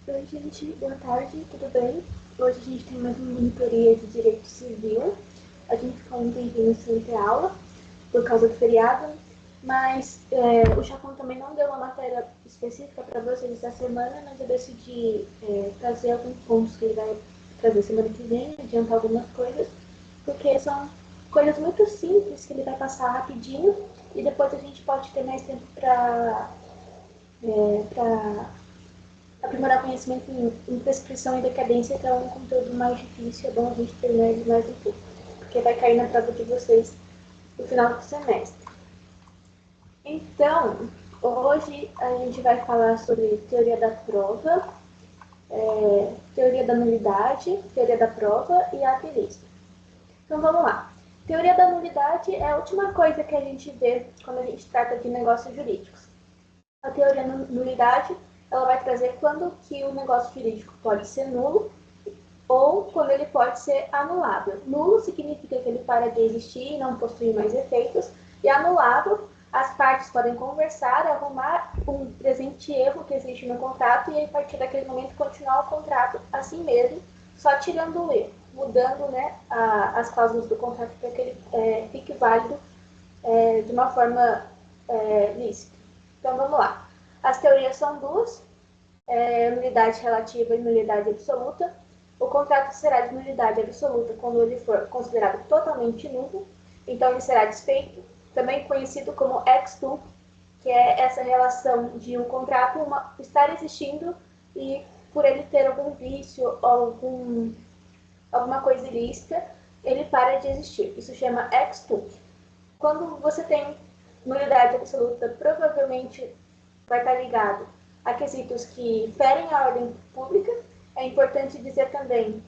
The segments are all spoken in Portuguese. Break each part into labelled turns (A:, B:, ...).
A: Oi, gente, boa tarde, tudo bem? Hoje a gente tem mais uma monitoria de direito civil. A gente ficou um tempinho sem ter aula por causa do feriado, mas o Chacon também não deu uma matéria específica para vocês essa semana, mas eu decidi trazer alguns pontos que ele vai trazer semana que vem, adiantar algumas coisas, porque são coisas muito simples que ele vai passar rapidinho e depois a gente pode ter mais tempo para aprimorar conhecimento em prescrição e decadência, que é um conteúdo mais difícil, é bom a gente treinar ele mais um pouco, porque vai cair na prova de vocês no final do semestre. Então, hoje a gente vai falar sobre teoria da prova, teoria da nulidade, teoria da prova e ateísmo. Então vamos lá. Teoria da nulidade é a última coisa que a gente vê quando a gente trata de negócios jurídicos. A teoria da nulidade ela vai trazer quando que o negócio jurídico pode ser nulo ou quando ele pode ser anulável. Nulo significa que ele para de existir e não possui mais efeitos, e anulável, as partes podem conversar, arrumar um presente erro que existe no contrato e a partir daquele momento continuar o contrato assim mesmo, só tirando o erro, mudando as cláusulas do contrato para que ele fique válido de uma forma lícita. Então vamos lá. As teorias são duas, nulidade relativa e nulidade absoluta. O contrato será de nulidade absoluta quando ele for considerado totalmente nulo, então ele será desfeito, também conhecido como ex nunc, que é essa relação de um contrato estar existindo e por ele ter algum vício ou alguma coisa ilícita, ele para de existir. Isso chama ex nunc. Quando você tem nulidade absoluta, provavelmente vai estar ligado a quesitos que ferem a ordem pública. É importante dizer também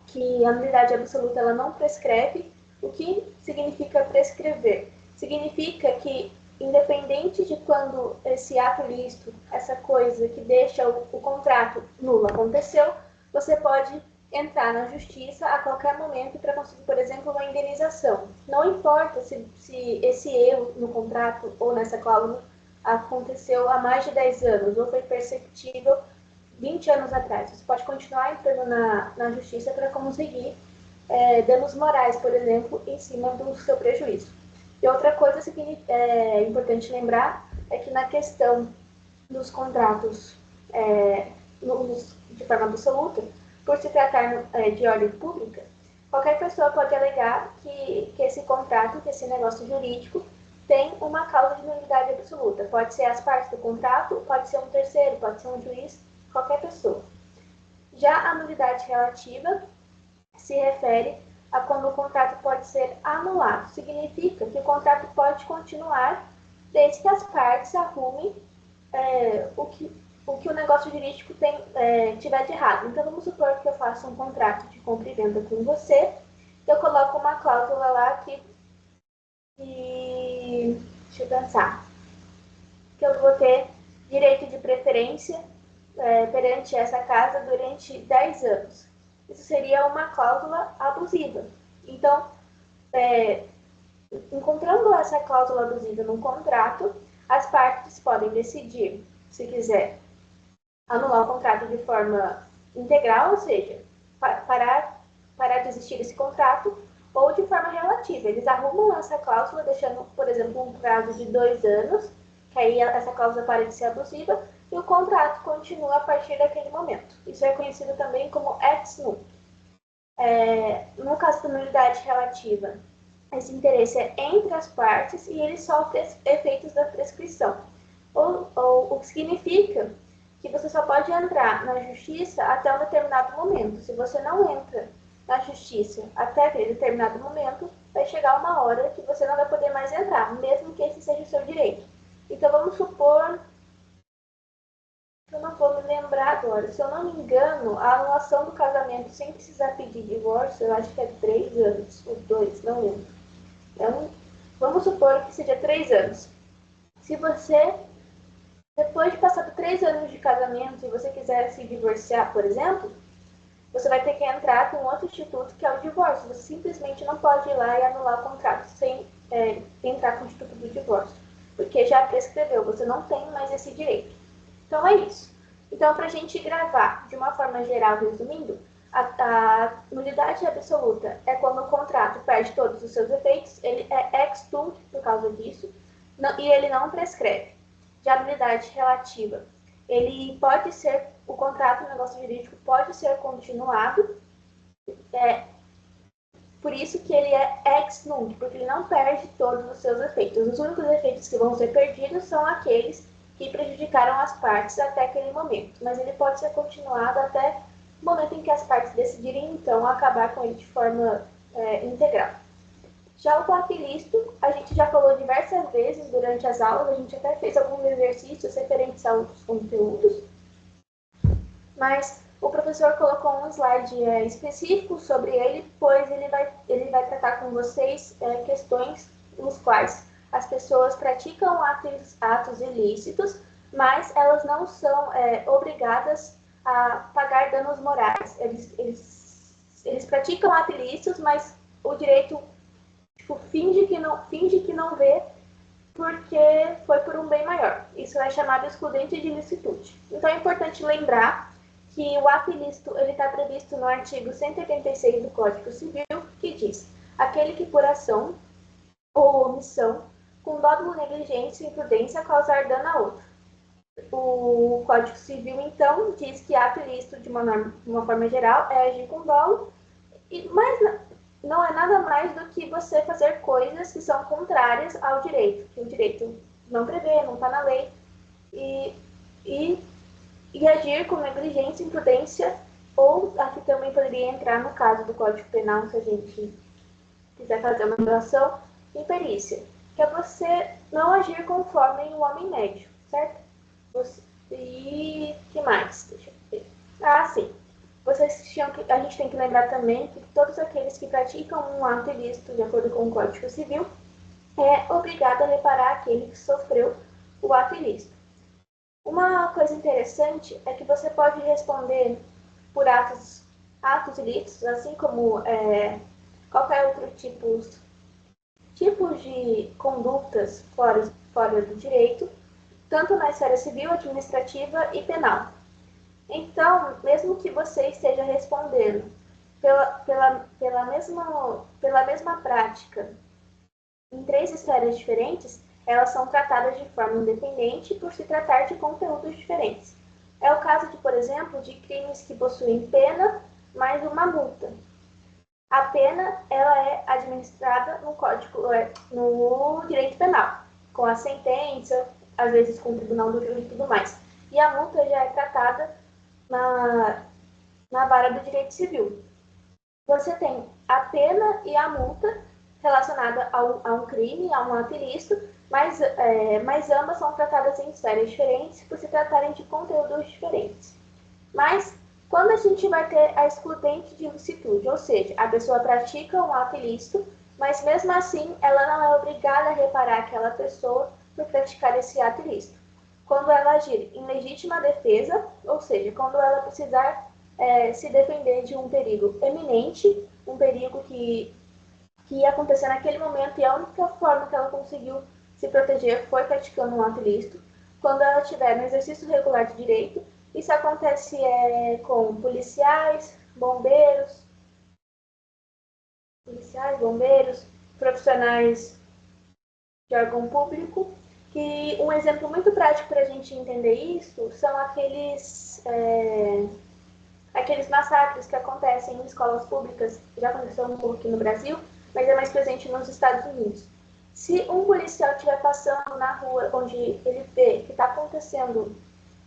A: que a nulidade absoluta ela não prescreve. O que significa prescrever? Significa que, independente de quando esse ato ilícito, essa coisa que deixa o contrato nulo aconteceu, você pode entrar na justiça a qualquer momento para conseguir, por exemplo, uma indenização. Não importa se esse erro no contrato ou nessa cláusula aconteceu há mais de 10 anos ou foi perceptível 20 anos atrás. Você pode continuar entrando na justiça para conseguir danos morais, por exemplo, em cima do seu prejuízo. E outra coisa que é importante lembrar é que na questão dos contratos de forma absoluta, por se tratar de ordem pública, qualquer pessoa pode alegar que esse contrato, que esse negócio jurídico, tem uma causa de nulidade absoluta. Pode ser as partes do contrato, pode ser um terceiro, pode ser um juiz, qualquer pessoa. Já a nulidade relativa se refere a quando o contrato pode ser anulado. Significa que o contrato pode continuar desde que as partes arrumem o que o negócio jurídico tiver de errado. Então, vamos supor que eu faço um contrato de compra e venda com você, eu coloco uma cláusula lá que deixa eu pensar, que eu vou ter direito de preferência perante essa casa durante 10 anos. Isso seria uma cláusula abusiva. Então, encontrando essa cláusula abusiva num contrato, as partes podem decidir, se quiser, anular o contrato de forma integral, ou seja, parar de existir esse contrato, ou de forma relativa. Eles arrumam essa cláusula, deixando, por exemplo, um prazo de 2 anos, que aí essa cláusula para de ser abusiva, e o contrato continua a partir daquele momento. Isso é conhecido também como ex nunc. No caso da nulidade relativa, esse interesse é entre as partes e ele sofre efeitos da prescrição. O que significa que você só pode entrar na justiça até um determinado momento. Se você não entra na justiça até aquele determinado momento, vai chegar uma hora que você não vai poder mais entrar, mesmo que esse seja o seu direito. Então, vamos supor, eu não vou me lembrar agora, se eu não me engano, a anulação do casamento sem precisar pedir divórcio, eu acho que é 3 anos, ou 2, não lembro. Então, vamos supor que seja 3 anos. Se você, depois de passado 3 anos de casamento, se você quiser se divorciar, por exemplo, você vai ter que entrar com outro instituto que é o divórcio. Você simplesmente não pode ir lá e anular o contrato sem entrar com o instituto do divórcio, porque já prescreveu, você não tem mais esse direito. Então é isso. Então, para a gente gravar de uma forma geral, resumindo, a nulidade absoluta é quando o contrato perde todos os seus efeitos, ele é ex tunc por causa disso, e ele não prescreve. Já a nulidade relativa, ele pode ser, o contrato, o negócio jurídico pode ser continuado, por isso que ele é ex nunc, porque ele não perde todos os seus efeitos. Os únicos efeitos que vão ser perdidos são aqueles que prejudicaram as partes até aquele momento, mas ele pode ser continuado até o momento em que as partes decidirem, então, acabar com ele de forma integral. Já o coapilisto, a gente já falou diversas vezes durante as aulas, a gente até fez alguns exercícios referentes a outros conteúdos, mas o professor colocou um slide específico sobre ele, pois ele vai tratar com vocês questões nos quais as pessoas praticam atos ilícitos, mas elas não são obrigadas a pagar danos morais. Eles praticam atos ilícitos, mas o direito finge que não vê, porque foi por um bem maior. Isso é chamado excludente de ilicitude. Então é importante lembrar que o ato ilícito está previsto no artigo 186 do Código Civil, que diz: aquele que por ação ou omissão, com dolo, negligência e imprudência, causar dano a outro. O Código Civil, então, diz que ato ilícito, de uma forma geral, é agir com dolo, mas não é nada mais do que você fazer coisas que são contrárias ao direito, que o direito não prevê, não está na lei, e agir com negligência, imprudência, ou aqui também poderia entrar no caso do Código Penal, se a gente quiser fazer uma relação, imperícia, que é você não agir conforme o homem médio, certo? E que mais? Deixa eu ver. Sim. A gente tem que lembrar também que todos aqueles que praticam um ato ilícito, de acordo com o Código Civil, é obrigado a reparar aquele que sofreu o ato ilícito. Uma coisa interessante é que você pode responder por atos ilícitos, assim como qualquer outro tipos de condutas fora do direito, tanto na esfera civil, administrativa e penal. Então, mesmo que você esteja respondendo pela mesma prática em 3 esferas diferentes, elas são tratadas de forma independente por se tratar de conteúdos diferentes. É o caso de, por exemplo, de crimes que possuem pena mais uma multa. A pena ela é administrada no direito penal, com a sentença, às vezes com o tribunal do júri e tudo mais. E a multa já é tratada na vara do direito civil. Você tem a pena e a multa relacionada a um crime, a um ato ilícito, mas ambas são tratadas em esferas diferentes por se tratarem de conteúdos diferentes. Mas quando a gente vai ter a excludente de ilicitude, ou seja, a pessoa pratica um ato ilícito, mas mesmo assim ela não é obrigada a reparar aquela pessoa por praticar esse ato ilícito. Quando ela agir em legítima defesa, ou seja, quando ela precisar se defender de um perigo eminente, um perigo que ia acontecer naquele momento, e a única forma que ela conseguiu se proteger foi praticando um ato ilícito. Quando ela estiver no exercício regular de direito, isso acontece com policiais, bombeiros, profissionais de órgão público, que um exemplo muito prático para a gente entender isso são aqueles massacres que acontecem em escolas públicas, que já aconteceu um pouco aqui no Brasil, mas é mais presente nos Estados Unidos. Se um policial estiver passando na rua onde ele vê que está acontecendo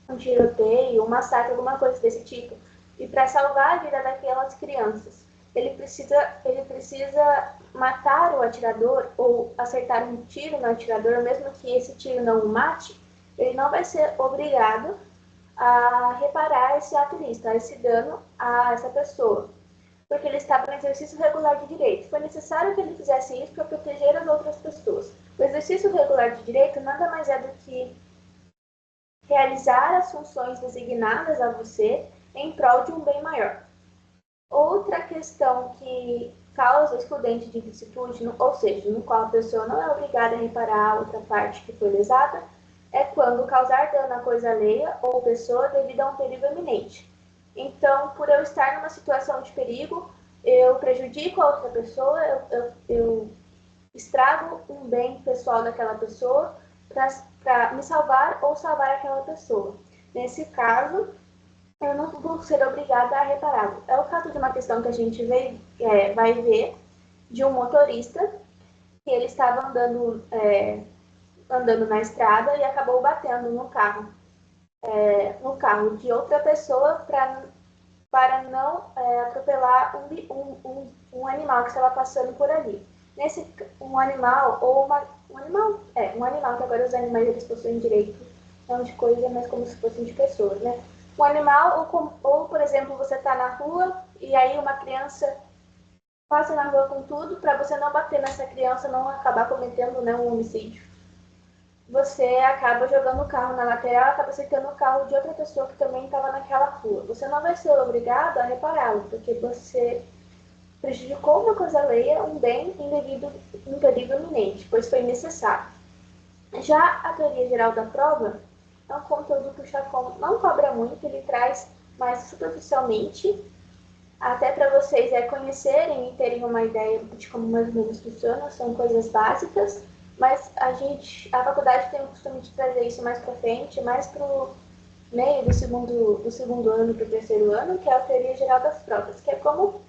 A: um tiroteio, um massacre, alguma coisa desse tipo, e para salvar a vida daquelas crianças, ele precisa matar o atirador ou acertar um tiro no atirador, mesmo que esse tiro não o mate, ele não vai ser obrigado a reparar esse ato ilícito, esse dano a essa pessoa, porque ele estava no exercício regular de direito. Foi necessário que ele fizesse isso para proteger as outras pessoas. O exercício regular de direito nada mais é do que realizar as funções designadas a você em prol de um bem maior. Outra questão que causa excludente de ilicitude, ou seja, no qual a pessoa não é obrigada a reparar a outra parte que foi lesada, é quando causar dano à coisa alheia ou pessoa devido a um perigo iminente. Então, por eu estar numa situação de perigo, eu prejudico a outra pessoa, eu estrago um bem pessoal daquela pessoa para me salvar ou salvar aquela pessoa. Nesse caso, eu não vou ser obrigada a repará-lo. É o caso de uma questão que a gente vai ver de um motorista que ele estava andando na estrada e acabou batendo no carro de outra pessoa para não atropelar um animal que estava passando por ali. Um animal um animal que agora os animais eles possuem direito não de coisa, mas como se fossem de pessoas, né? Um animal ou por exemplo, você está na rua e aí uma criança passa na rua com tudo para você não bater nessa criança, não acabar cometendo, né, um homicídio. Você acaba jogando o carro na lateral, acaba acertando o carro de outra pessoa que também estava naquela rua. Você não vai ser obrigado a repará-lo, porque você prejudicou uma coisa alheia, um bem indevido, um perigo iminente, pois foi necessário. Já a teoria geral da prova é um conteúdo que o Chacon não cobra muito, ele traz mais superficialmente, até para vocês conhecerem e terem uma ideia de como mais ou menos funciona, são coisas básicas, mas a faculdade tem o costume de trazer isso mais para frente, mais para o meio do segundo ano para o terceiro ano, que é a teoria geral das provas, que é como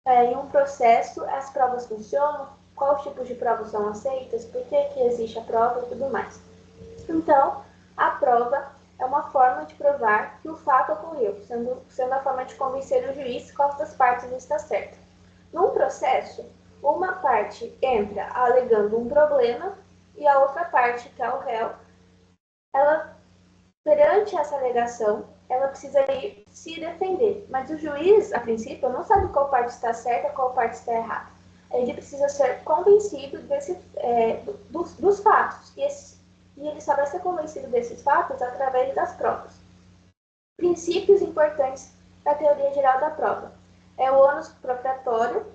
A: em um processo as provas funcionam, quais tipos de provas são aceitas, por que existe a prova e tudo mais. Então, a prova é uma forma de provar que o fato ocorreu, sendo a forma de convencer o juiz qual das partes está certa. Num processo, uma parte entra alegando um problema e a outra parte, que é o réu, ela, perante essa alegação, ela precisa ir se defender. Mas o juiz, a princípio, não sabe qual parte está certa e qual parte está errada. Ele precisa ser convencido dos fatos. E ele só vai ser convencido desses fatos através das provas. Princípios importantes da teoria geral da prova. É o ônus probatório,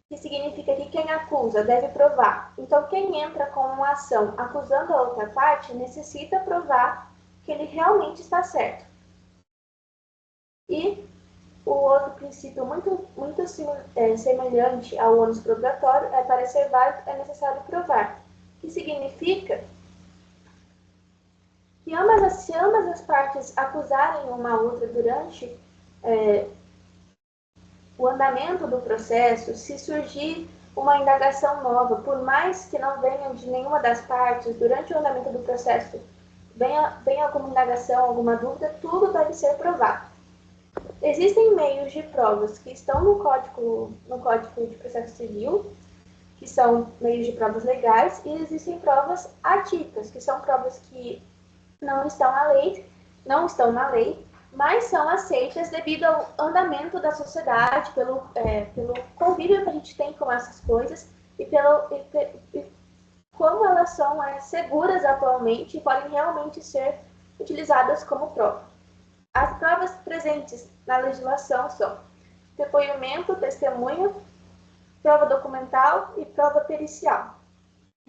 A: que significa que quem acusa deve provar. Então, quem entra com uma ação acusando a outra parte necessita provar que ele realmente está certo. E o outro princípio muito semelhante ao ônus probatório é para ser válido é necessário provar, que significa que se ambas as partes acusarem uma a outra durante o andamento do processo, se surgir uma indagação nova, por mais que não venha de nenhuma das partes, durante o andamento do processo, venha alguma indagação, alguma dúvida, tudo deve ser provado. Existem meios de provas que estão no Código de Processo Civil, que são meios de provas legais, e existem provas atípicas, que são provas que não estão na lei, mas são aceitas devido ao andamento da sociedade, pelo convívio que a gente tem com essas coisas e como elas são seguras atualmente e podem realmente ser utilizadas como prova. As provas presentes na legislação são depoimento, testemunho, prova documental e prova pericial.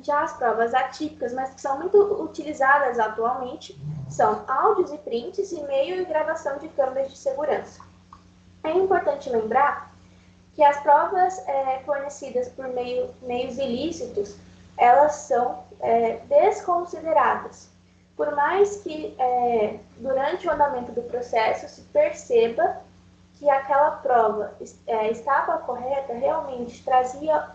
A: Já as provas atípicas, mas que são muito utilizadas atualmente, são áudios e prints, e-mail e gravação de câmeras de segurança. É importante lembrar que as provas fornecidas por meios ilícitos, elas são desconsideradas. Por mais que durante o andamento do processo se perceba que aquela prova estava correta, realmente trazia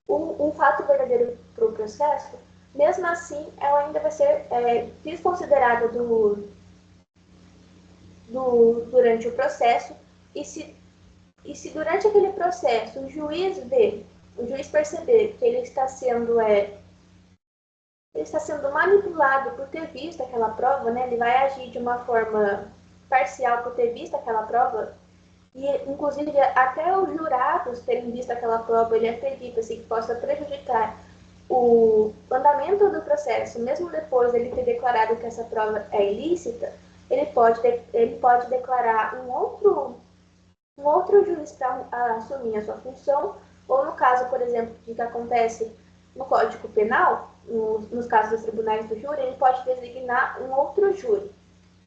A: um fato verdadeiro para o processo, mesmo assim ela ainda vai ser desconsiderada durante o processo, e se durante aquele processo o juiz perceber que ele está sendo manipulado por ter visto aquela prova, né? Ele vai agir de uma forma parcial por ter visto aquela prova, e inclusive até os jurados terem visto aquela prova, ele acredita assim, que possa prejudicar o andamento do processo, mesmo depois dele ter declarado que essa prova é ilícita, ele pode declarar um outro juiz para assumir a sua função, ou no caso, por exemplo, que acontece no Código Penal, nos casos dos tribunais do júri, ele pode designar um outro júri.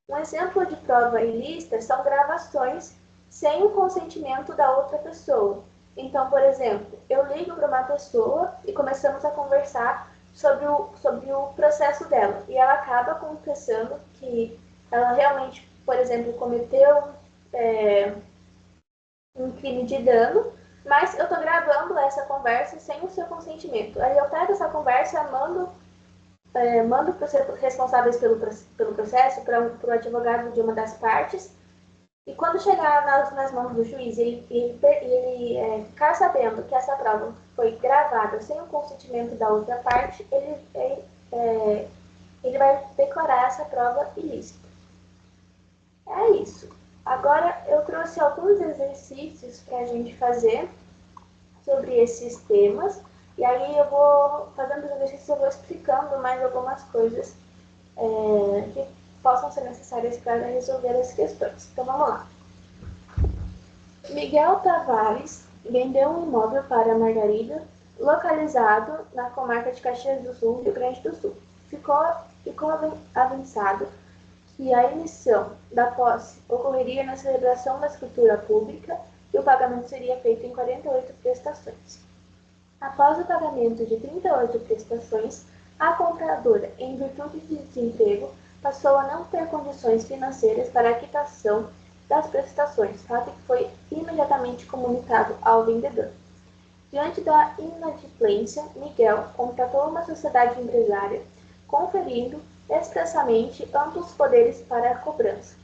A: Um exemplo de prova ilícita são gravações sem o consentimento da outra pessoa. Então, por exemplo, eu ligo para uma pessoa e começamos a conversar sobre o processo dela. E ela acaba confessando que ela realmente, por exemplo, cometeu um crime de dano, mas eu estou gravando essa conversa sem o seu consentimento. Aí eu pego essa conversa, mando para os responsáveis pelo processo, para o advogado de uma das partes, e quando chegar nas mãos do juiz, ele ficar sabendo que essa prova foi gravada sem o consentimento da outra parte, ele vai declarar essa prova ilícita. É isso. Agora eu trouxe alguns exercícios para a gente fazer sobre esses temas, e aí eu vou fazendo os exercícios, eu vou explicando mais algumas coisas que possam ser necessárias para resolver as questões. Então vamos lá. Miguel Tavares vendeu um imóvel para Margarida, localizado na comarca de Caxias do Sul, Rio Grande do Sul. Ficou avançado que a emissão da posse ocorreria na celebração da escritura pública e o pagamento seria feito em 48 prestações. Após o pagamento de 38 prestações, a compradora, em virtude de desemprego, passou a não ter condições financeiras para a quitação das prestações, fato que foi imediatamente comunicado ao vendedor. Diante da inadimplência, Miguel contratou uma sociedade empresária, conferindo expressamente amplos poderes para a cobrança.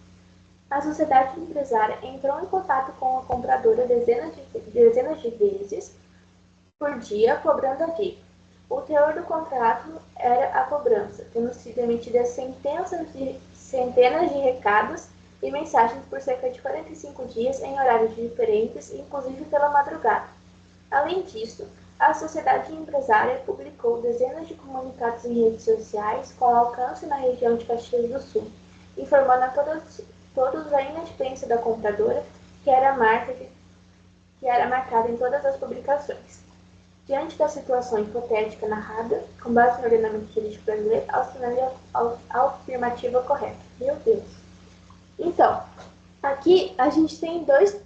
A: A sociedade empresária entrou em contato com a compradora dezenas de vezes por dia, cobrando a dívida. O teor do contrato era a cobrança, tendo sido emitidas centenas de recados e mensagens por cerca de 45 dias em horários diferentes, inclusive pela madrugada. Além disso, a sociedade empresária publicou dezenas de comunicados em redes sociais com alcance na região de Caxias do Sul, informando a todos a inadimplência da compradora, que era marcada em todas as publicações. Diante da situação hipotética narrada, com base no ordenamento jurídico brasileiro, assinale a afirmativa correta. Meu Deus! Então, aqui a gente tem dois,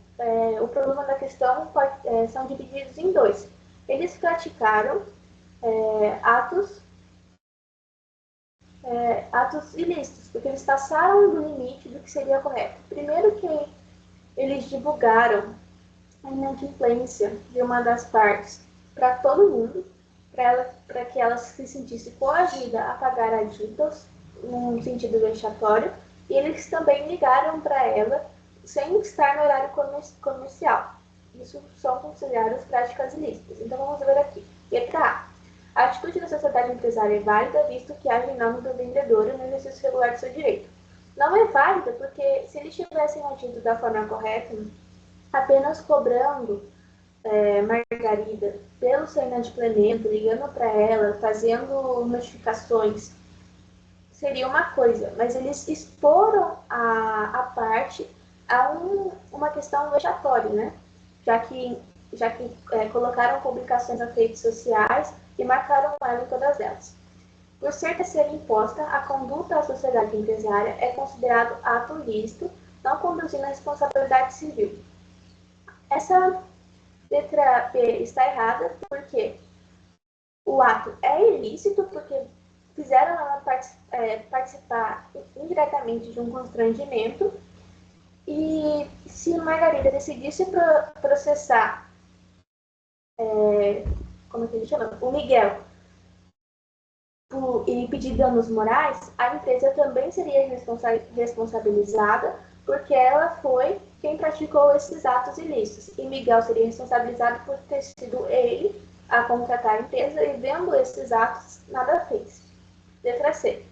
A: o problema da questão são divididos em dois. Eles praticaram atos ilícitos, porque eles passaram do limite do que seria correto. Primeiro que eles divulgaram a inadimplência de uma das partes para todo mundo, para que ela se sentisse coagida a pagar a dívida, num sentido vexatório, e eles também ligaram para ela sem estar no horário comercial. Isso são consideradas práticas ilícitas. Então vamos ver aqui. Letra A. A atitude da sociedade empresária é válida, visto que age em nome do vendedor no exercício regular de seu direito. Não é válida porque, se eles tivessem agido da forma correta, apenas cobrando Margarida pelo seu inadimplemento, ligando para ela, fazendo notificações, seria uma coisa, mas eles exporam a parte a uma questão vexatória, né? Já que colocaram publicações nas redes sociais e marcaram ela em todas elas. Por ser terceira imposta, a conduta da sociedade empresária é considerado ato ilícito, não conduzindo a responsabilidade civil. Essa letra B está errada porque o ato é ilícito, porque fizeram ela participar indiretamente de um constrangimento, e se Margarida decidisse processar como é que ele chama? O Miguel e pedir danos morais, a empresa também seria responsabilizada, porque ela foi quem praticou esses atos ilícitos, e Miguel seria responsabilizado por ter sido ele a contratar a empresa e, vendo esses atos, nada fez. Letra C.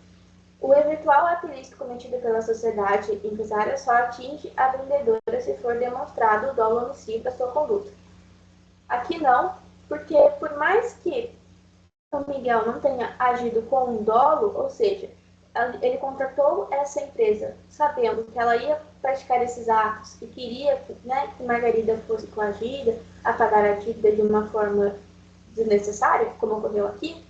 A: O eventual ato ilícito cometido pela sociedade empresária só atinge a vendedora se for demonstrado o dolo omissivo da sua conduta. Aqui não, porque por mais que o Miguel não tenha agido com um dolo, ou seja, ele contratou essa empresa sabendo que ela ia praticar esses atos e queria, né, que Margarida fosse coagida a pagar a dívida de uma forma desnecessária, como ocorreu aqui,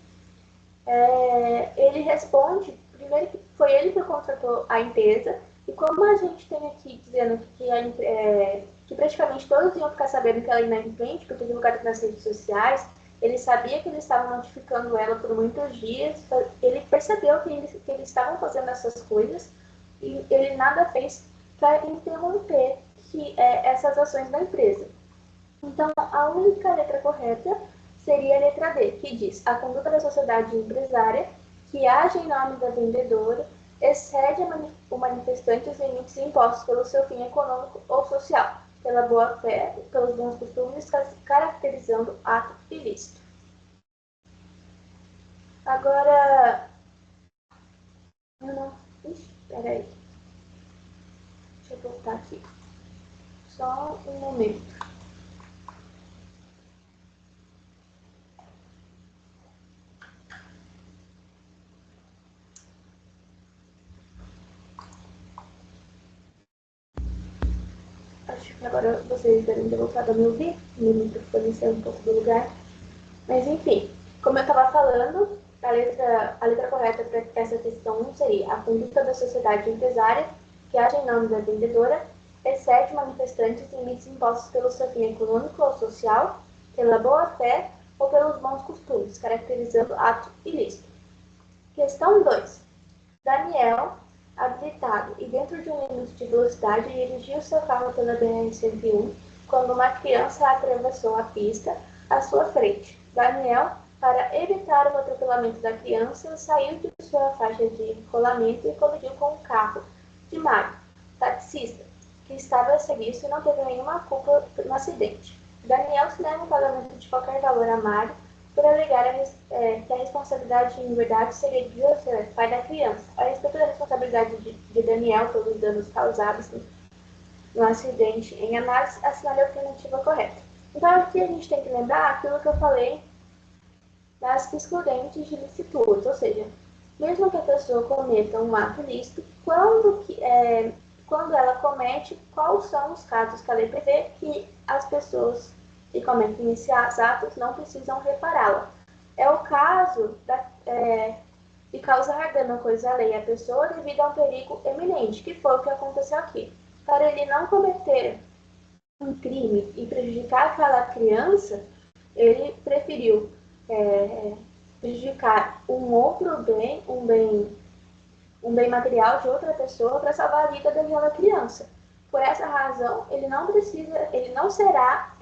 A: ele responde, primeiro que foi ele que contratou a empresa, e como a gente tem aqui dizendo que praticamente todos iam ficar sabendo que ela ia inadimplente, porque divulgado nas redes sociais, ele sabia que eles estavam notificando ela por muitos dias, ele percebeu que eles estavam fazendo essas coisas, e ele nada fez para interromper essas ações da empresa. Então, a única letra correta seria a letra D, que diz: a conduta da sociedade empresária que age em nome da vendedora excede o manifestante os limites impostos pelo seu fim econômico ou social, pela boa-fé e pelos bons costumes, caracterizando ato ilícito. Agora, eu não... Ixi, peraí. Deixa eu voltar aqui. Só um momento. Acho que agora vocês devem ter voltado a me ouvir. Meu microfone saiu um pouco do lugar. Mas enfim, como eu estava falando, a letra correta para essa questão seria: a conduta da sociedade empresária que age em nome da vendedora excede manifestantes em limites impostos pelo seu fim econômico ou social, pela boa-fé ou pelos bons costumes, caracterizando ato ilícito. Questão 2. Daniel, habilitado e dentro de um limite de velocidade, dirigiu seu carro pela BR-101 quando uma criança atravessou a pista à sua frente. Daniel, para evitar o atropelamento da criança, saiu de sua faixa de rolamento e colidiu com o carro de Mário, taxista, que estava a serviço e não teve nenhuma culpa no acidente. Daniel se nega o pagamento de qualquer valor a Mário por alegar que a responsabilidade em verdade seria de José, pai da criança. A respeito da responsabilidade de Daniel pelos danos causados no acidente em análise, assinale a alternativa correta. Então aqui a gente tem que lembrar aquilo que eu falei das excludentes de licitude, ou seja, mesmo que a pessoa cometa um ato ilícito, quando ela comete, quais são os casos que a lei prevê que as pessoas que cometem esses atos não precisam repará-la. É o caso de causar dano coisa alheia à pessoa devido a um perigo eminente, que foi o que aconteceu aqui. Para ele não cometer um crime e prejudicar aquela criança, ele preferiu prejudicar um outro bem, um bem material de outra pessoa para salvar a vida daquela criança. Por essa razão, ele não será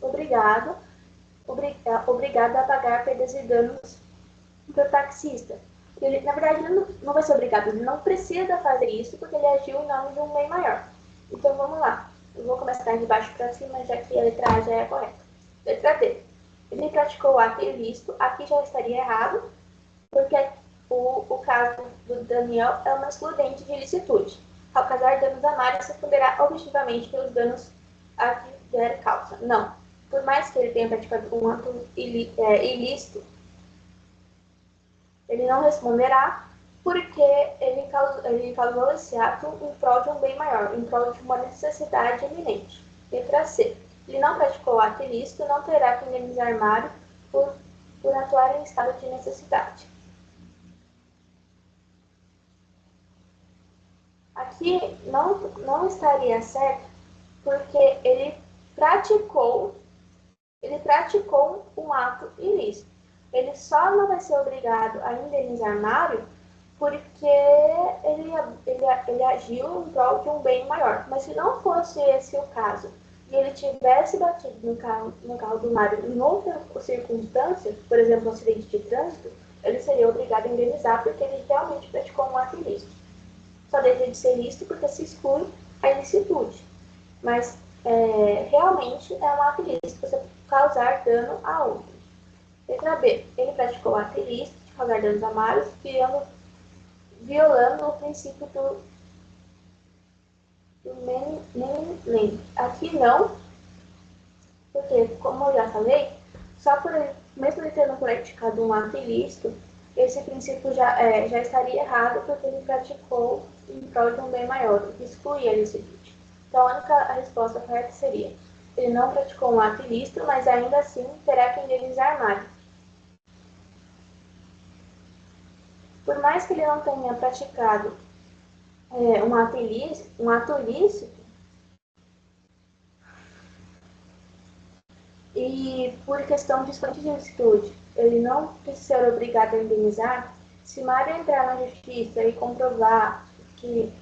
A: obrigado a pagar perdas e danos para o taxista. Ele, na verdade, ele não vai ser obrigado, ele não precisa fazer isso porque ele agiu em nome de um bem maior. Então vamos lá. Eu vou começar de baixo para cima, já que a letra A já é a correta. Letra D. Ele praticou o ato ilícito, aqui já estaria errado, porque o caso do Daniel é uma excludente de ilicitude. Ao causar danos a Mário, se responderá objetivamente pelos danos a que der causa. Não. Por mais que ele tenha praticado um ato ilícito, ele não responderá porque ele causou esse ato em prol de um bem maior, em prol de uma necessidade eminente. Letra C. Ele não praticou ato ilícito, não terá que indenizar Mário por atuar em estado de necessidade. Aqui não estaria certo porque ele praticou um ato ilícito. Ele só não vai ser obrigado a indenizar Mário porque ele agiu em prol de um bem maior. Mas se não fosse esse o caso, e ele tivesse batido no carro do Mário em outra circunstância, por exemplo, um acidente de trânsito, ele seria obrigado a indenizar porque ele realmente praticou um ato ilícito. Só deixa de ser ilícito porque se exclui a ilicitude. Mas realmente é um ato ilícito você causar dano a outro. Letra B. Ele praticou ato ilícito de causar danos a Mário, violando o princípio do nem. Aqui não, porque, como eu já falei, só por ele, mesmo ele tendo praticado um ato ilícito, esse princípio já estaria errado porque ele praticou em prol de um bem maior, o que excluía a ilicitude. Então, a resposta correta seria: ele não praticou um ato ilícito, mas ainda assim terá que indenizar Mário. por mais que ele não tenha praticado um ato ilícito, e por questão de solicitude, ele não ser obrigado a indenizar, se Mário entrar na justiça e comprovar que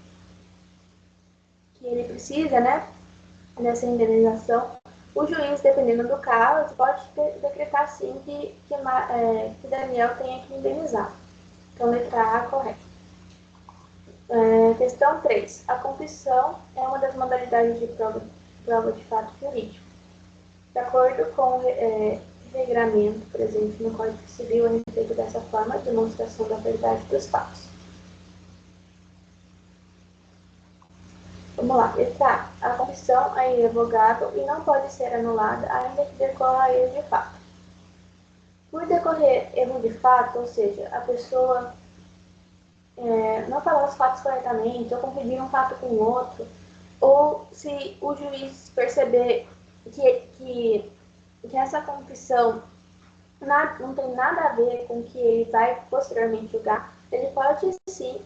A: ele precisa, né, dessa indenização, o juiz, dependendo do caso, pode decretar sim que Daniel tenha que indenizar. Então, letra A correta. Questão 3. A confissão é uma das modalidades de prova de fato jurídico. De acordo com o regramento presente no Código Civil a respeito dessa forma de demonstração da verdade dos fatos. Vamos lá, letra A. A confissão é irrevogável e não pode ser anulada ainda que decorra erro de fato. Por decorrer erro de fato, ou seja, a pessoa não falar os fatos corretamente, ou confundir um fato com o outro, ou se o juiz perceber que essa confissão não tem nada a ver com o que ele vai posteriormente julgar, ele pode sim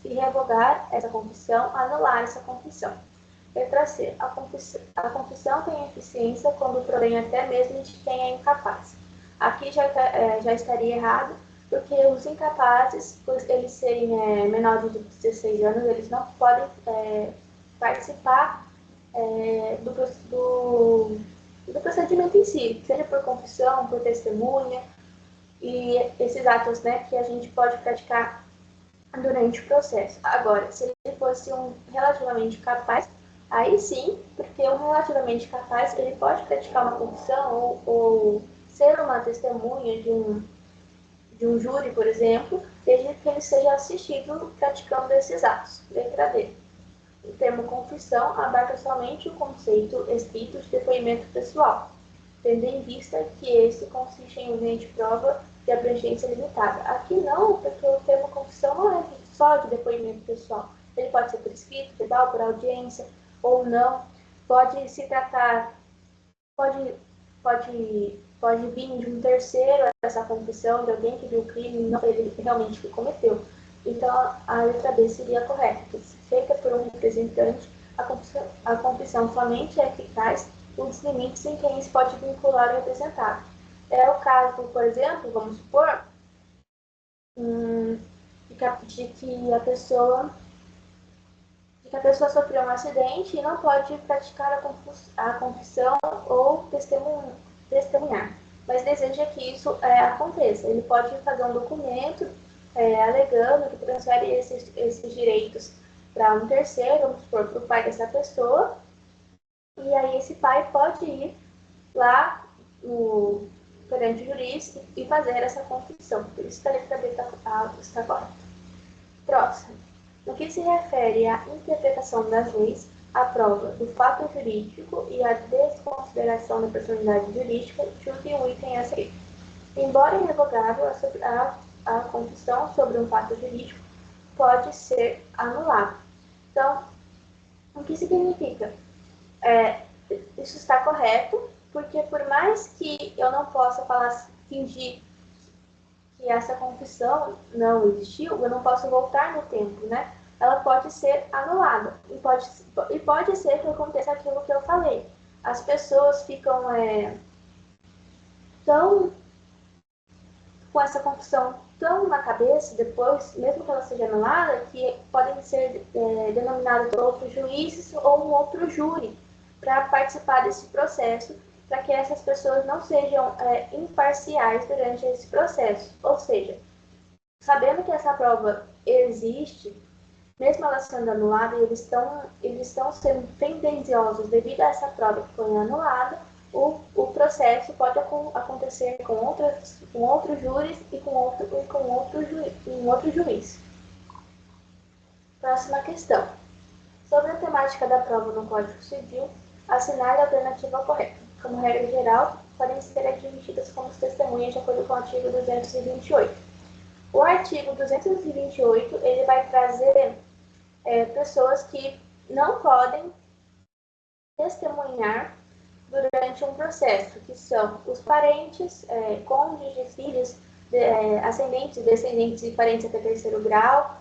A: revogar essa confissão, anular essa confissão. Letra C. A confissão tem eficiência quando provém até mesmo de quem é incapaz. Aqui já estaria errado, porque os incapazes, por eles serem menores de 16 anos, eles não podem participar do procedimento em si, seja por confissão, por testemunha, e esses atos, né, que a gente pode praticar durante o processo. Agora, se ele fosse um relativamente capaz, aí sim, porque um relativamente capaz, ele pode praticar uma confissão ou ser uma testemunha de um júri, por exemplo, desde que ele seja assistido praticando esses atos. Letra D. O termo confissão abarca somente o conceito estrito de depoimento pessoal, tendo em vista que esse consiste em um meio de prova de abrangência limitada. Aqui não, porque o termo confissão não é só de depoimento pessoal. Ele pode ser por escrito, verbal, por audiência, ou não. Pode se tratar, pode vir de um terceiro essa confissão, de alguém que viu o crime, não ele realmente que cometeu. Então, a letra B seria a correta, que se feita por um representante, a confissão somente é eficaz nos limites em que se pode vincular o representado. É o caso, por exemplo, vamos supor, de que a pessoa sofreu um acidente e não pode praticar a confissão ou testemunhar, mas deseja que isso aconteça. Ele pode fazer um documento alegando que transfere esses direitos para um terceiro, vamos supor, para o pai dessa pessoa, e aí esse pai pode ir lá perante o juiz e fazer essa confissão. Por isso que a letra B está correta. Próximo. No que se refere à interpretação das leis, a prova do fato jurídico e a desconsideração da personalidade jurídica, julgue o item a seguir. Embora irrevogável, a confissão sobre um fato jurídico pode ser anulada. Então, o que significa? Isso está correto, porque por mais que eu não possa fingir que essa confissão não existiu, eu não posso voltar no tempo, né? Ela pode ser anulada. E pode ser que aconteça aquilo que eu falei. As pessoas ficam tão com essa confissão tão na cabeça, depois, mesmo que ela seja anulada, que podem ser denominados outros juízes ou um outro júri para participar desse processo, para que essas pessoas não sejam imparciais durante esse processo. Ou seja, sabendo que essa prova existe, mesmo ela sendo anulada, eles estão sendo tendenciosos devido a essa prova que foi anulada, o processo pode acontecer com outros júris e com outro juiz. Próxima questão. Sobre a temática da prova no Código Civil, assinale a alternativa correta. Como regra geral, podem ser admitidas como testemunhas de acordo com o artigo 228. O artigo 228 ele vai trazer pessoas que não podem testemunhar durante um processo, que são os parentes, cônjuges, filhos ascendentes, descendentes e parentes até terceiro grau,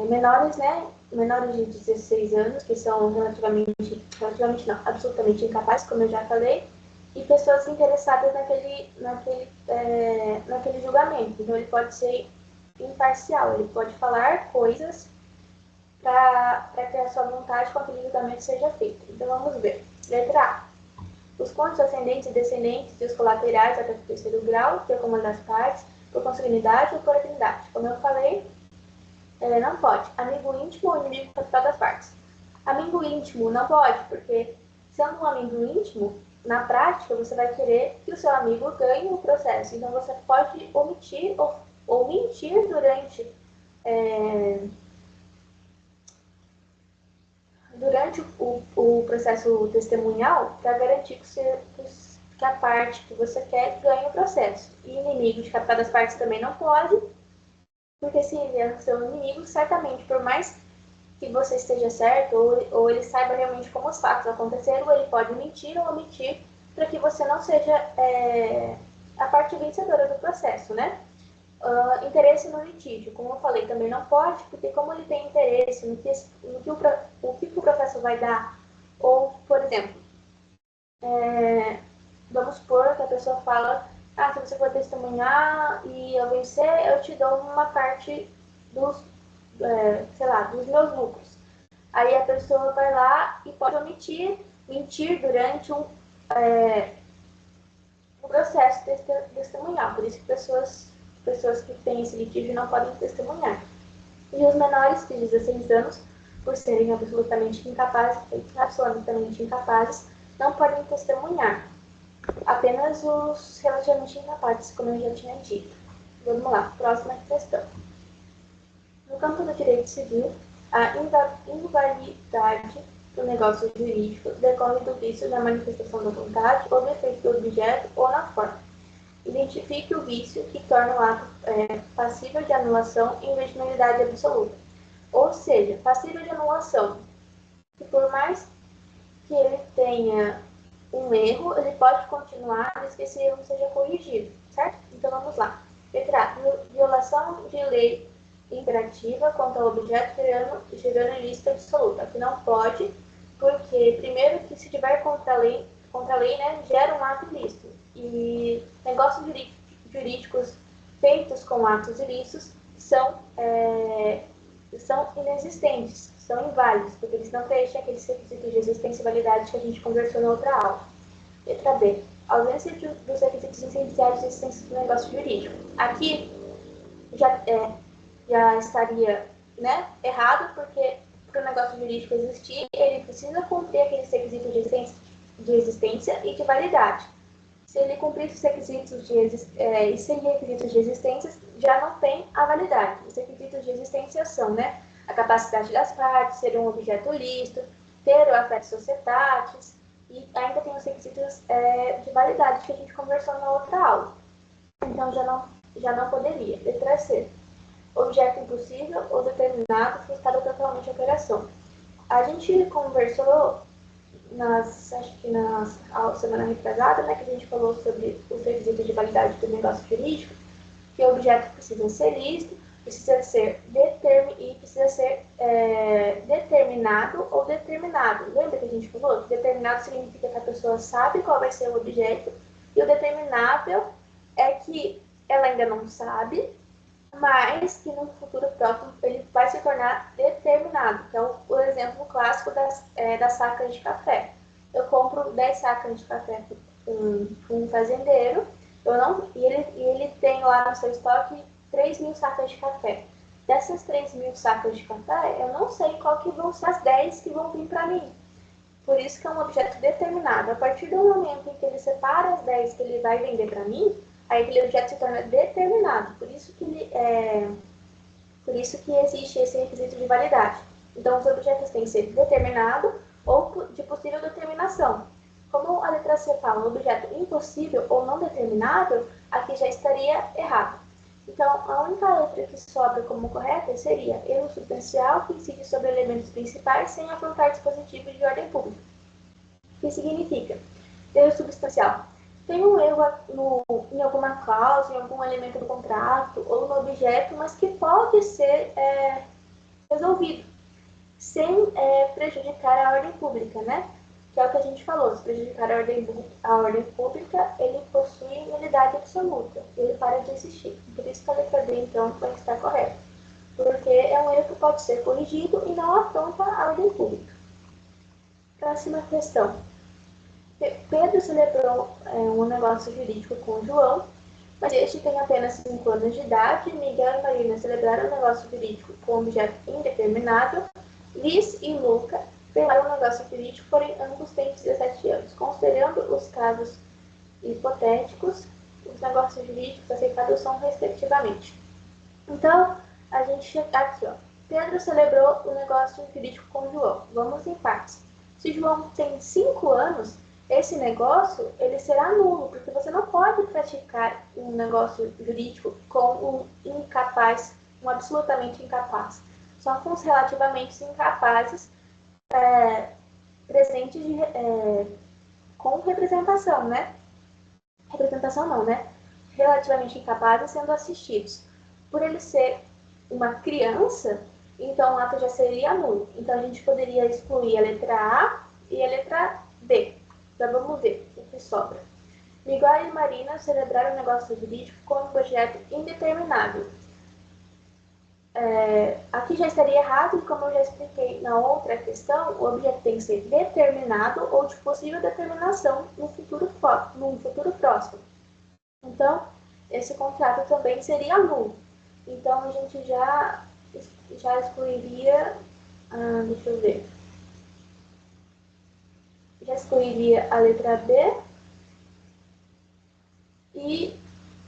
A: menores, né? Menores de 16 anos, que são relativamente não, absolutamente incapazes, como eu já falei, e pessoas interessadas naquele julgamento. Então, ele pode ser imparcial, ele pode falar coisas para que a sua vontade com aquele julgamento seja feita. Então, vamos ver. Letra A. Os cônjuges ascendentes e descendentes e os colaterais até o terceiro grau, que é como das partes, por consanguinidade ou por afinidade. Como eu falei, não pode. Amigo íntimo ou inimigo capital das partes. Amigo íntimo não pode, porque sendo um amigo íntimo, na prática você vai querer que o seu amigo ganhe o processo. Então você pode omitir ou mentir durante o processo testemunhal para garantir que a parte que você quer ganhe o processo. E inimigo de capital das partes também não pode, porque se ele é seu inimigo, certamente, por mais que você esteja certo ou ele saiba realmente como os fatos aconteceram, ele pode mentir ou omitir para que você não seja a parte vencedora do processo, né? Interesse no litígio, como eu falei, também não pode, porque como ele tem interesse no que o professor vai dar, ou, por exemplo, vamos supor que a pessoa fala, se você for testemunhar e eu vencer, eu te dou uma parte dos meus lucros. Aí a pessoa vai lá e pode mentir durante o processo testemunhal. Por isso que pessoas que têm esse litígio não podem testemunhar. E os menores de 16 anos, por serem absolutamente incapazes, não podem testemunhar. Apenas os relativamente incapazes, como eu já tinha dito. Vamos lá, próxima questão. No campo do direito civil, a invalidade do negócio jurídico decorre do vício na manifestação da vontade ou defeito do objeto ou na forma. Identifique o vício que torna o ato passível de anulação em vez de nulidade absoluta. Ou seja, passível de anulação, que por mais que ele tenha um erro, ele pode continuar desde que esse erro seja corrigido, certo? Então vamos lá. Letra A. Violação de lei imperativa quanto ao objeto gerando ilícito absoluto. Aqui não pode, porque primeiro que se tiver contra a lei, né, gera um ato ilícito. E negócios jurídicos feitos com atos ilícitos são inexistentes, são inválidos, porque eles não preenchem aqueles requisitos de existência e validade que a gente conversou na outra aula. Letra B. Ausência dos requisitos essenciais de existência do negócio jurídico. Aqui já estaria, né, errado, porque para o negócio jurídico existir, ele precisa cumprir aqueles requisitos de existência e de validade. Se ele cumprir esses requisitos e sem requisitos de existência, já não tem a validade. Os requisitos de existência são, né, a capacidade das partes, ser um objeto lícito, ter o affectus societatis, e ainda tem os requisitos de validade que a gente conversou na outra aula. Então, já não poderia. Letra C. Objeto impossível ou determinado frustrado totalmente a operação. A gente conversou acho que na semana retrasada, né, que a gente falou sobre os requisitos de validade do negócio jurídico, que o objeto precisa ser lícito, precisa ser determinado ou determinado. Lembra que a gente falou? Determinado significa que a pessoa sabe qual vai ser o objeto, e o determinável é que ela ainda não sabe, mas que no futuro próximo ele vai se tornar determinado, que é o exemplo clássico das sacas de café. Eu compro 10 sacas de café com um fazendeiro, e ele tem lá no seu estoque 3.000 sacas de café. Dessas 3.000 sacas de café, eu não sei qual que vão ser as 10 que vão vir para mim. Por isso que é um objeto determinado. A partir do momento em que ele separa as 10 que ele vai vender para mim, aí aquele objeto se torna determinado. Por isso que existe esse requisito de validade. Então, os objetos têm que ser determinado ou de possível determinação. Como a letra C fala, um objeto impossível ou não determinável, aqui já estaria errado. Então, a única letra que sobra como correta seria erro substancial que incide sobre elementos principais sem afrontar dispositivos de ordem pública. O que significa? Erro substancial. tem um erro em alguma cláusula, em algum elemento do contrato ou no objeto, mas que pode ser resolvido sem prejudicar a ordem pública, né? Que é o que a gente falou, se prejudicar a ordem pública, ele possui nulidade absoluta, ele para de existir. Por isso que a letra D, então, vai estar correta, porque é um erro que pode ser corrigido e não afronta a ordem pública. Próxima questão. Pedro celebrou um negócio jurídico com João, mas este tem apenas 5 anos de idade. Miguel e Marina celebraram um negócio jurídico com objeto indeterminado. Liz e Luca firmaram um negócio jurídico, porém ambos têm 17 anos. Considerando os casos hipotéticos, os negócios jurídicos aceitados são respectivamente. Então, a gente chega aqui, ó. Pedro celebrou o negócio jurídico com João. Vamos em partes. Se João tem 5 anos, esse negócio ele será nulo, porque você não pode praticar um negócio jurídico com um incapaz, um absolutamente incapaz. Só com os relativamente incapazes presentes com representação, né? Representação não, né? Relativamente incapazes sendo assistidos. Por ele ser uma criança, então o ato já seria nulo. Então a gente poderia excluir a letra A e a letra B. Já vamos ver o que sobra. Miguel e Marina celebraram um negócio jurídico com um objeto indeterminado. Aqui já estaria errado, e como eu já expliquei na outra questão, o objeto tem que ser determinado ou de possível determinação no futuro próximo. Então, esse contrato também seria nulo. Então, a gente já excluiria, deixa eu ver, já excluiria a letra B e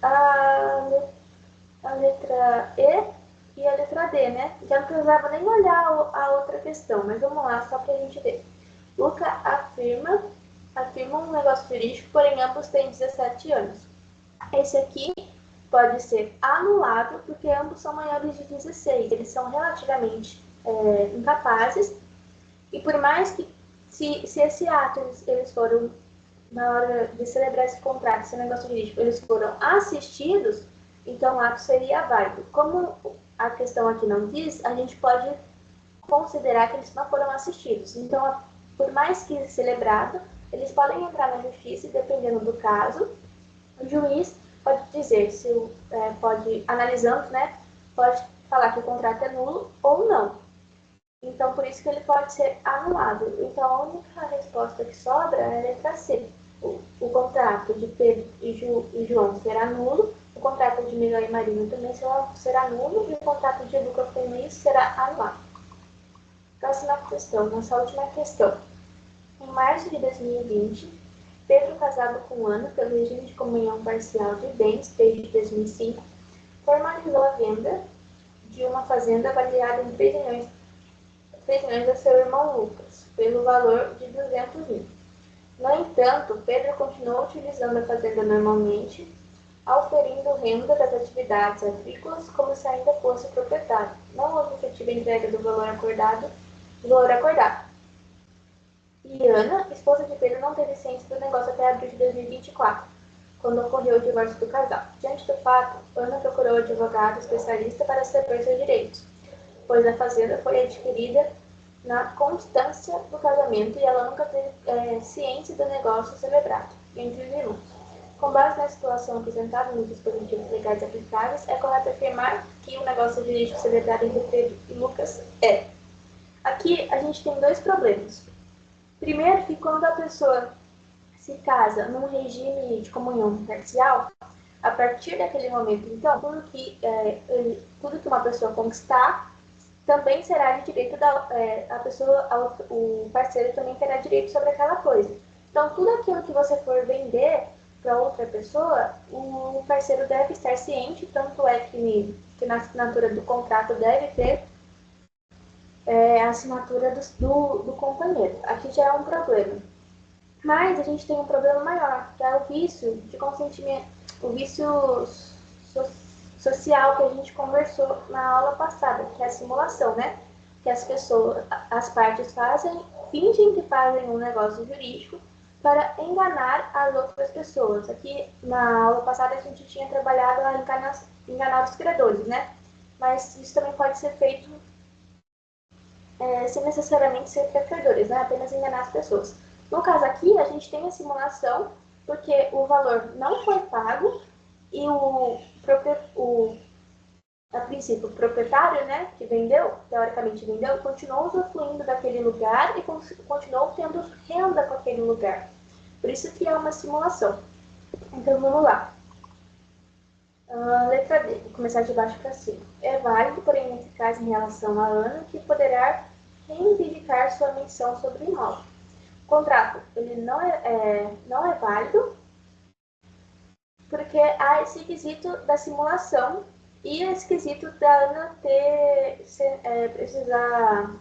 A: a letra E e a letra D, né? Já não precisava nem olhar a outra questão, mas vamos lá, só para a gente ver. Luca afirma um negócio jurídico, porém ambos têm 17 anos. Esse aqui pode ser anulado, porque ambos são maiores de 16. Eles são relativamente incapazes, e por mais que, se esse ato, eles foram, na hora de celebrar esse contrato, esse negócio jurídico, eles foram assistidos, então o ato seria válido. Como a questão aqui não diz, a gente pode considerar que eles não foram assistidos. Então, por mais que celebrado, eles podem entrar na justiça e, dependendo do caso, o juiz pode dizer, analisando, né, pode falar que o contrato é nulo ou não. Então, por isso que ele pode ser anulado. Então, a única resposta que sobra é a letra C. O contrato de Pedro e João será nulo, o contrato de Miguel e Marina também será nulo, e o contrato de Lucas com Luiz será anulado. Próxima questão, nossa última questão. Em março de 2020, Pedro, casado com Ana pelo regime de comunhão parcial de bens desde 2005, formalizou a venda de uma fazenda avaliada em 3 milhões a seu irmão Lucas, pelo valor de 200 mil. No entanto, Pedro continuou utilizando a fazenda normalmente, auferindo renda das atividades agrícolas como se ainda fosse proprietário. Não houve efetiva entrega do valor acordado. E Ana, esposa de Pedro, não teve ciência do negócio até abril de 2024, quando ocorreu o divórcio do casal. Diante do fato, Ana procurou um advogado especialista para saber seus direitos, pois a fazenda foi adquirida na constância do casamento e ela nunca teve ciência do negócio celebrado entre os irmãos. Com base na situação apresentada nos dispositivos legais aplicáveis, é correto afirmar que o negócio jurídico celebrado entre Pedro e Lucas é. Aqui a gente tem 2 problemas. Primeiro, que quando a pessoa se casa num regime de comunhão parcial, a partir daquele momento, então, tudo que uma pessoa conquistar também será de direito o parceiro também terá direito sobre aquela coisa. Então, tudo aquilo que você for vender para outra pessoa, o parceiro deve estar ciente, tanto é que na assinatura do contrato deve ter a assinatura do companheiro. Aqui já é um problema. Mas a gente tem um problema maior, que é o vício de consentimento, o vício social que a gente conversou na aula passada, que é a simulação, né? Que as partes fingem que fazem um negócio jurídico, para enganar as outras pessoas. Aqui, na aula passada, a gente tinha trabalhado a enganar os credores, né? Mas isso também pode ser feito sem necessariamente ser para credores, né? Apenas enganar as pessoas. No caso aqui, a gente tem a simulação porque o valor não foi pago e a princípio, o proprietário, né, que vendeu, teoricamente vendeu, continuou usufruindo daquele lugar e continuou tendo renda com aquele lugar. Por isso que é uma simulação. Então, vamos lá. Letra D, vou começar de baixo para cima. É válido, porém ineficaz em relação a Ana, que poderá reivindicar sua menção sobre o imóvel. O contrato, ele não é válido, porque há esse quesito da simulação e esse quesito da Ana precisar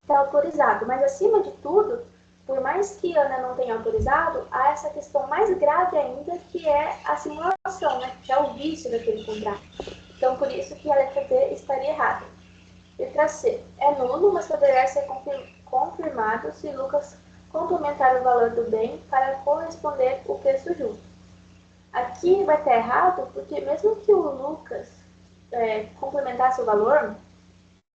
A: ter autorizado. Mas, acima de tudo, por mais que Ana não tenha autorizado, há essa questão mais grave ainda, que é a simulação, né? Que é o vício daquele contrato. Então, por isso que a letra D estaria errada. Letra C. É nulo, mas poderá ser confirmado se Lucas complementar o valor do bem para corresponder o preço justo. Aqui vai estar errado, porque mesmo que o Lucas complementasse o valor,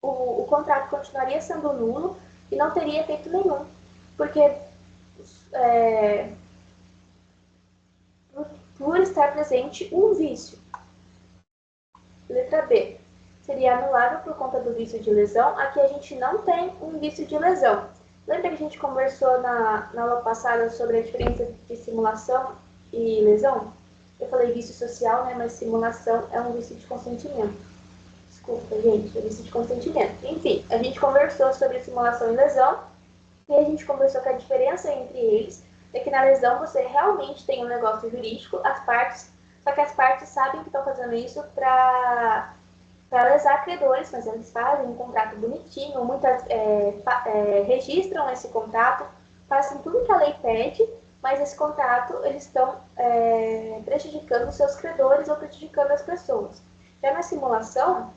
A: o contrato continuaria sendo nulo e não teria efeito nenhum, porque por estar presente um vício. Letra B. Seria anulável por conta do vício de lesão. Aqui a gente não tem um vício de lesão. Lembra que a gente conversou na aula passada sobre a diferença de simulação e lesão? Eu falei vício social, né? Mas simulação é um vício de consentimento. Desculpa, gente, é vício de consentimento. Enfim, a gente conversou sobre simulação e lesão, e a gente conversou que a diferença entre eles é que na lesão você realmente tem um negócio jurídico, só que as partes sabem que estão fazendo isso para lesar credores, mas eles fazem um contrato bonitinho, muitas registram esse contrato, fazem tudo que a lei pede, mas esse contrato eles estão prejudicando os seus credores ou prejudicando as pessoas. Já na simulação,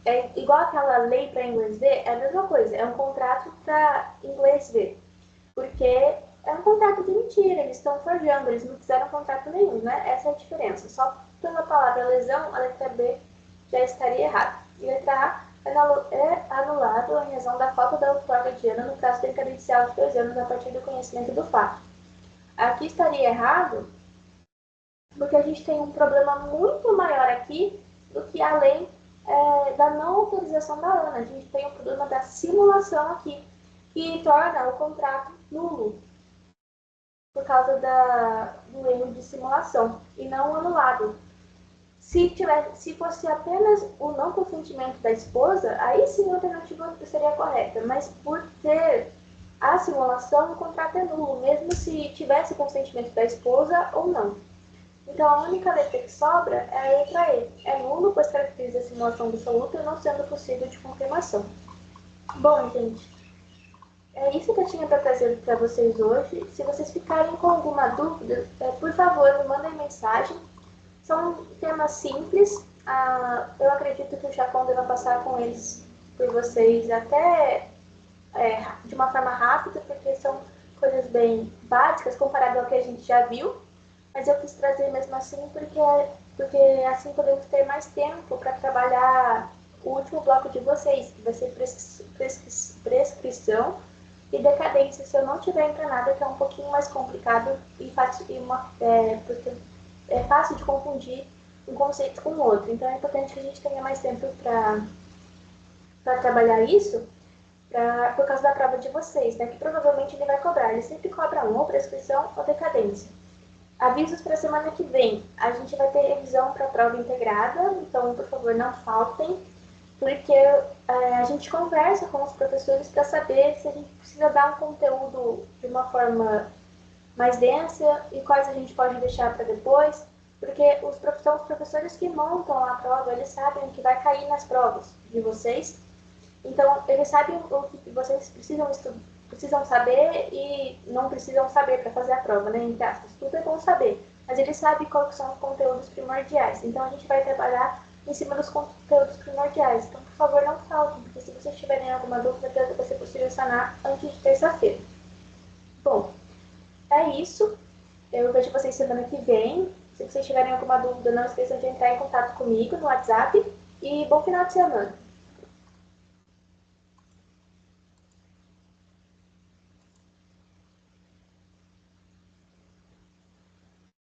A: é igual aquela lei para inglês ver, é a mesma coisa, é um contrato para inglês ver, porque é um contrato de mentira, eles estão forjando, eles não fizeram contrato nenhum, né? Essa é a diferença. Só pela palavra lesão, a letra B já estaria errada. E a letra A é anulado em razão da falta da outorga de Ana no prazo decadencial de 2 anos a partir do conhecimento do fato. Aqui estaria errado porque a gente tem um problema muito maior aqui do que além da não autorização da Ana. A gente tem o problema da simulação aqui, que torna o contrato nulo por causa do erro de simulação e não anulado. Se fosse apenas o não consentimento da esposa, aí sim a alternativa seria correta, mas por ter a simulação, o contrato é nulo, mesmo se tivesse consentimento da esposa ou não. Então, a única letra que sobra é a letra E. É nulo, pois caracteriza a simulação absoluta, não sendo possível de confirmação. Bom, gente, é isso que eu tinha para trazer para vocês hoje. Se vocês ficarem com alguma dúvida, por favor, me mandem mensagem. São temas simples. Eu acredito que o Chacon deva passar com eles por vocês até de uma forma rápida, porque são coisas bem básicas comparado ao que a gente já viu. Mas eu quis trazer mesmo assim porque assim podemos ter mais tempo para trabalhar o último bloco de vocês, que vai ser prescrição e decadência, se eu não tiver enganada, que é um pouquinho mais complicado porque é fácil de confundir um conceito com o outro. Então é importante que a gente tenha mais tempo para trabalhar isso, por causa da prova de vocês, né? Que provavelmente ele vai cobrar. Ele sempre cobra ou prescrição ou decadência. Avisos para a semana que vem. A gente vai ter revisão para a prova integrada, então, por favor, não faltem, porque a gente conversa com os professores para saber se a gente precisa dar um conteúdo de uma forma mais densa e quais a gente pode deixar para depois, porque são os professores que montam a prova, eles sabem o que vai cair nas provas de vocês, então eles sabem o que vocês precisam saber e não precisam saber para fazer a prova, né? Entre aspas, tudo é bom saber, mas eles sabem quais são os conteúdos primordiais. Então a gente vai trabalhar em cima dos conteúdos primordiais. Então, por favor, não faltem, porque se vocês tiverem alguma dúvida, vai ser possível sanar antes de terça-feira. Bom, é isso. Eu vejo vocês semana que vem. Se vocês tiverem alguma dúvida, não esqueçam de entrar em contato comigo no WhatsApp. E bom final de semana!